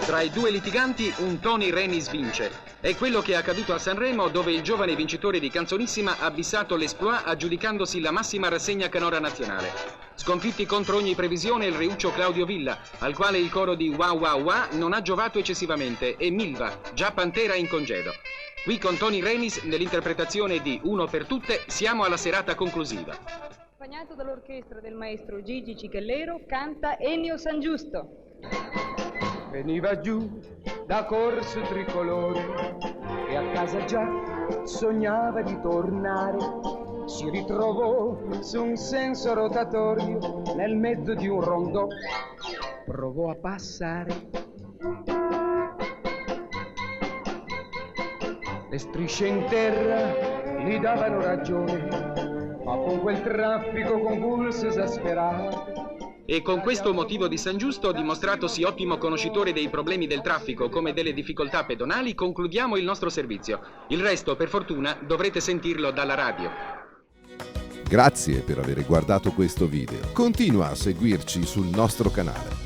Tra i due litiganti un Tony Renis vince. È quello che è accaduto a Sanremo, dove il giovane vincitore di Canzonissima ha bissato l'esploit aggiudicandosi la massima rassegna canora nazionale. Sconfitti contro ogni previsione il reuccio Claudio Villa, al quale il coro di Wow Wow Wow non ha giovato eccessivamente, e Milva, già Pantera in congedo. Qui con Tony Renis, nell'interpretazione di Uno per tutte, siamo alla serata conclusiva. Accompagnato dall'orchestra del maestro Gigi Cicallero, canta Ennio San Giusto. Veniva giù da Corso Tricolore e a casa già sognava di tornare. Si ritrovò su un senso rotatorio nel mezzo di un rondò. Provò a passare. Le strisce in terra gli davano ragione, ma con quel traffico convulso esasperato. E con questo motivo di San Giusto, dimostratosi ottimo conoscitore dei problemi del traffico come delle difficoltà pedonali, concludiamo il nostro servizio. Il resto, per fortuna, dovrete sentirlo dalla radio. Grazie per aver guardato questo video. Continua a seguirci sul nostro canale.